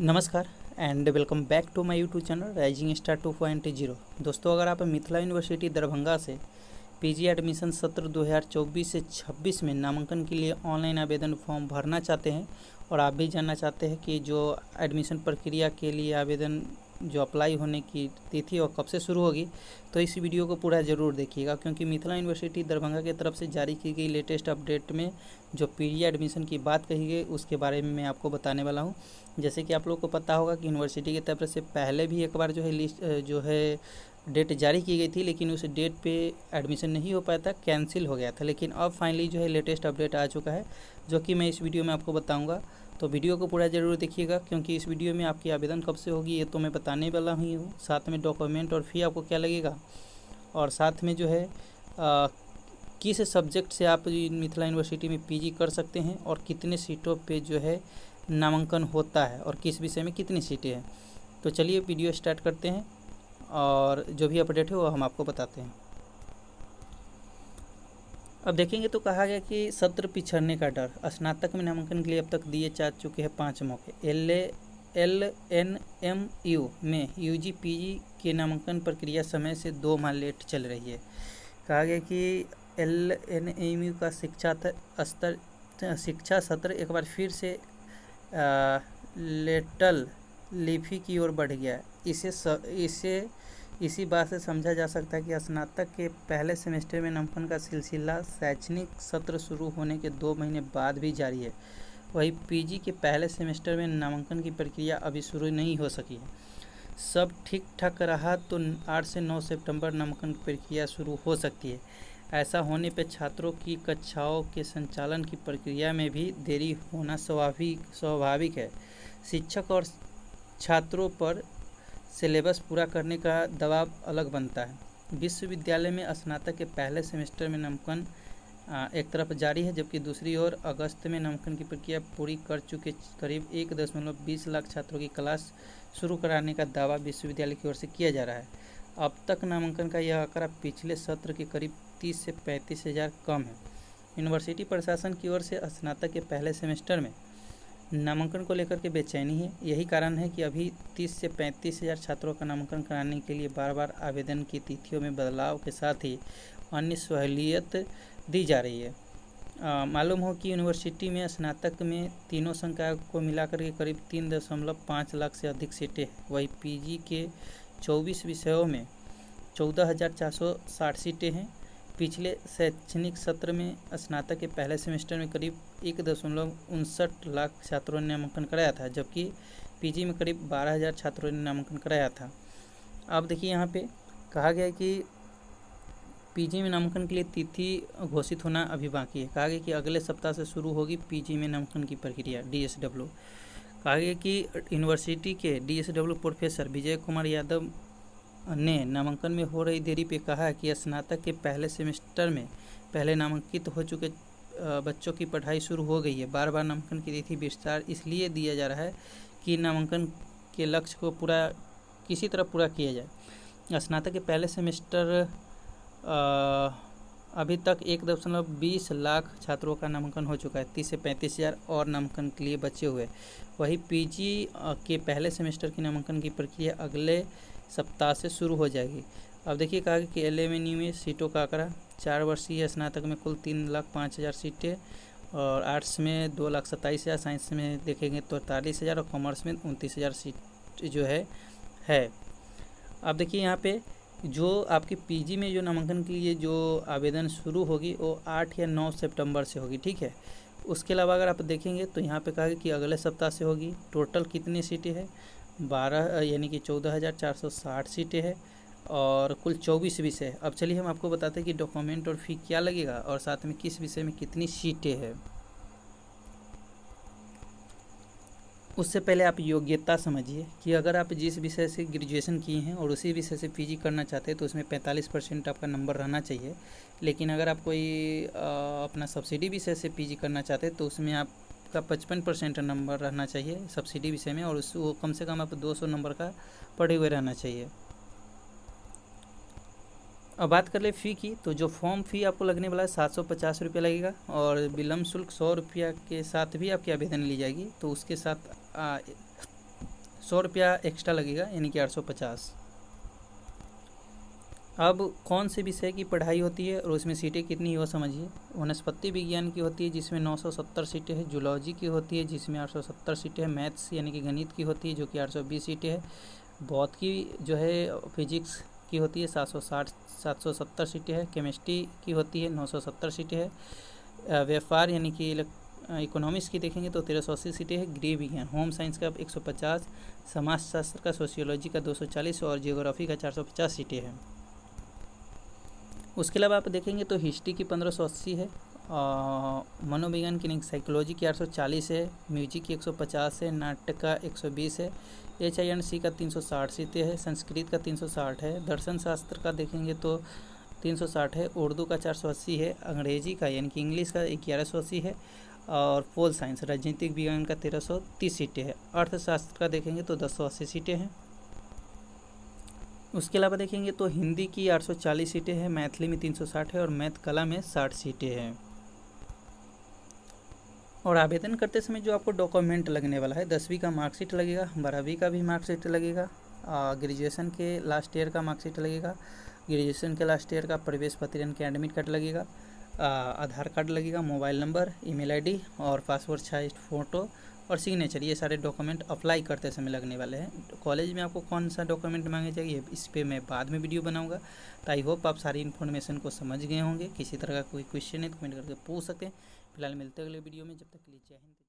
नमस्कार and welcome back to my YouTube channel Rising Star 2.0। दोस्तों, अगर आप मिथिला यूनिवर्सिटी दरभंगा से पीजी एडमिशन सत्र 2024 से 26 में नामांकन के लिए ऑनलाइन आवेदन फॉर्म भरना चाहते हैं और आप भी जानना चाहते हैं कि जो एडमिशन प्रक्रिया के लिए आवेदन जो अप्लाई होने की तिथि और कब से शुरू होगी, तो इस वीडियो को पूरा ज़रूर देखिएगा, क्योंकि मिथिला यूनिवर्सिटी दरभंगा की तरफ से जारी की गई लेटेस्ट अपडेट में जो पीजी एडमिशन की बात कही गई उसके बारे में मैं आपको बताने वाला हूं। जैसे कि आप लोगों को पता होगा कि यूनिवर्सिटी की तरफ से पहले भी एक बार जो है लिस्ट जो है डेट जारी की गई थी, लेकिन उस डेट पे एडमिशन नहीं हो पाया था, कैंसिल हो गया था। लेकिन अब फाइनली जो है लेटेस्ट अपडेट आ चुका है, जो कि मैं इस वीडियो में आपको बताऊंगा। तो वीडियो को पूरा ज़रूर देखिएगा, क्योंकि इस वीडियो में आपकी आवेदन कब से होगी ये तो मैं बताने वाला ही हूँ। साथ में डॉक्यूमेंट और फी आपको क्या लगेगा, और साथ में जो है किस सब्जेक्ट से आप मिथिला यूनिवर्सिटी में पीजी कर सकते हैं और कितने सीटों पे जो है नामांकन होता है और किस विषय में कितनी सीटें हैं। तो चलिए वीडियो स्टार्ट करते हैं और जो भी अपडेट है वो हम आपको बताते हैं। अब देखेंगे तो कहा गया कि सत्र पिछड़ने का डर, स्नातक में नामांकन के लिए अब तक दिए जा चुके हैं 5 मौके। LNMU में यूजी पीजी के नामांकन प्रक्रिया समय से 2 माह लेट चल रही है। कहा गया कि LNMU का शिक्षा सत्र एक बार फिर से लेटल लीफी की ओर बढ़ गया है। इसी बात से समझा जा सकता है कि स्नातक के पहले सेमेस्टर में नामांकन का सिलसिला शैक्षणिक सत्र शुरू होने के 2 महीने बाद भी जारी है। वहीं पीजी के पहले सेमेस्टर में नामांकन की प्रक्रिया अभी शुरू नहीं हो सकी है। सब ठीक ठाक रहा तो 8 से 9 सितंबर नामांकन की प्रक्रिया शुरू हो सकती है। ऐसा होने पर छात्रों की कक्षाओं के संचालन की प्रक्रिया में भी देरी होना स्वाभाविक है। शिक्षक और छात्रों पर सिलेबस पूरा करने का दबाव अलग बनता है। विश्वविद्यालय में स्नातक के पहले सेमेस्टर में नामांकन एक तरफ जारी है, जबकि दूसरी ओर अगस्त में नामांकन की प्रक्रिया पूरी कर चुके करीब 1.20 लाख छात्रों की क्लास शुरू कराने का दावा विश्वविद्यालय की ओर से किया जा रहा है। अब तक नामांकन का यह आंकड़ा पिछले सत्र के करीब 30 से 35 हज़ार कम है। यूनिवर्सिटी प्रशासन की ओर से स्नातक के पहले सेमेस्टर में नामांकन को लेकर के बेचैनी है। यही कारण है कि अभी 30 से 35 हज़ार छात्रों का नामांकन कराने के लिए बार बार आवेदन की तिथियों में बदलाव के साथ ही अन्य सहूलियत दी जा रही है। मालूम हो कि यूनिवर्सिटी में स्नातक में तीनों संकायों को मिलाकर के करीब 3.5 लाख से अधिक सीटें हैं। वहीं पीजी के 24 विषयों में 14,460 सीटें हैं। पिछले शैक्षणिक सत्र में स्नातक के पहले सेमेस्टर में करीब 1.59 लाख छात्रों ने नामांकन कराया था, जबकि पीजी में करीब 12,000 छात्रों ने नामांकन कराया था। अब देखिए यहाँ पे कहा गया है कि पीजी में नामांकन के लिए तिथि घोषित होना अभी बाकी है। कहा गया कि अगले सप्ताह से शुरू होगी पीजी में नामांकन की प्रक्रिया। DSW कहा गया कि यूनिवर्सिटी के DSW प्रोफेसर विजय कुमार यादव ने नामांकन में हो रही देरी पे कहा है कि स्नातक के पहले सेमेस्टर में पहले नामांकित हो चुके बच्चों की पढ़ाई शुरू हो गई है। बार बार नामांकन की तिथि विस्तार इसलिए दिया जा रहा है कि नामांकन के लक्ष्य को किसी तरह पूरा किया जाए। स्नातक के पहले सेमेस्टर अभी तक 1.20 लाख छात्रों का नामांकन हो चुका है। 30 से 35 हज़ार और नामांकन के लिए बचे हुए। वहीं पीजी के पहले सेमेस्टर की नामांकन की प्रक्रिया अगले सप्ताह से शुरू हो जाएगी। अब देखिए कहा कि LMNU में सीटों का आंकड़ा 4 वर्षीय स्नातक में कुल 3,05,000 सीटें और आर्ट्स में 2,27,000, साइंस में देखेंगे तो 43,000 और कॉमर्स में 29,000 सीट जो है। अब देखिए यहाँ पे जो आपकी पीजी में जो नामांकन के लिए जो आवेदन शुरू होगी वो 8 या 9 सितंबर से होगी, ठीक है। उसके अलावा अगर आप देखेंगे तो यहाँ पे कहा कि अगले सप्ताह से होगी। टोटल कितनी सीटें हैं? 12 यानी कि 14,460 सीटें हैं और कुल 24 विषय। अब चलिए हम आपको बताते हैं कि डॉक्यूमेंट और फी क्या लगेगा और साथ में किस विषय में कितनी सीटें हैं। उससे पहले आप योग्यता समझिए कि अगर आप जिस विषय से ग्रेजुएशन किए हैं और उसी विषय से पीजी करना चाहते हैं तो उसमें 45% आपका नंबर रहना चाहिए। लेकिन अगर आप कोई अपना सब्सिडी विषय से पीजी करना चाहते हैं तो उसमें आपका 55% नंबर रहना चाहिए सब्सिडी विषय में, और उसको कम से कम आप 200 नंबर का पढ़े हुए रहना चाहिए। अब बात कर ले फ़ी की, तो जो फॉर्म फ़ी आपको लगने वाला है 750 रुपये लगेगा और विलम्ब शुल्क 100 रुपया के साथ भी आपकी आवेदन ली जाएगी। तो उसके साथ ₹100 एक्स्ट्रा लगेगा, यानी कि 850। अब कौन से विषय की पढ़ाई होती है और उसमें सीटें कितनी हो समझिए। वनस्पति विज्ञान की होती है जिसमें 970 सीटें हैं। जूलॉजी की होती है जिसमें 870 सीटें हैं। मैथ्स यानी कि गणित की होती है जो कि 820 सीटें हैं। भौत की जो है फिजिक्स की होती है 770 सीटें हैं। केमिस्ट्री की होती है 970 सीटें हैं। व्यापार यानी कि इकोनॉमिक्स की देखेंगे तो 1380 सीटें हैं। गृह विज्ञान होम साइंस का 150, समाजशास्त्र का, सोशियोलॉजी का 240 और जियोग्राफी का 450 सीटें हैं। उसके अलावा आप देखेंगे तो हिस्ट्री की 1580 है। मनोविज्ञान की साइकोलॉजी की 840 है। म्यूजिक की 150 है। नाटक का 120 है। HINC का 360 सीटें है। संस्कृत का 360 है। दर्शन शास्त्र का देखेंगे तो 360 है। उर्दू का 480 है। अंग्रेजी का यानी कि इंग्लिश का 1180 है। और पोल साइंस राजनीतिक विज्ञान का 1330 सीटें है। अर्थशास्त्र का देखेंगे तो 1080 सीटें हैं। उसके अलावा देखेंगे तो हिंदी की 840 सीटें हैं। मैथिली में 360 है और मैथ कला में 60 सीटें हैं। और आवेदन करते समय जो आपको डॉक्यूमेंट लगने वाला है, 10वीं का मार्कशीट लगेगा, 12वीं का भी मार्कशीट लगेगा, ग्रेजुएशन के लास्ट ईयर का मार्कशीट लगेगा, ग्रेजुएशन के लास्ट ईयर का प्रवेश पत्र यानी कि एडमिट कार्ड लगेगा, आधार कार्ड लगेगा, मोबाइल नंबर, ईमेल आईडी और पासपोर्ट साइज फ़ोटो और सिग्नेचर। ये सारे डॉक्यूमेंट अप्लाई करते समय लगने वाले हैं। कॉलेज में आपको कौन सा डॉक्यूमेंट मांगे जाएंगे इस पर मैं बाद में वीडियो बनाऊंगा। तो आई होप आप सारी इन्फॉर्मेशन को समझ गए होंगे। किसी तरह का कोई क्वेश्चन है तो कमेंट करके पूछ सकते हैं। फिलहाल मिलते हैं अगले वीडियो में, जब तक के लिए जय हिंद।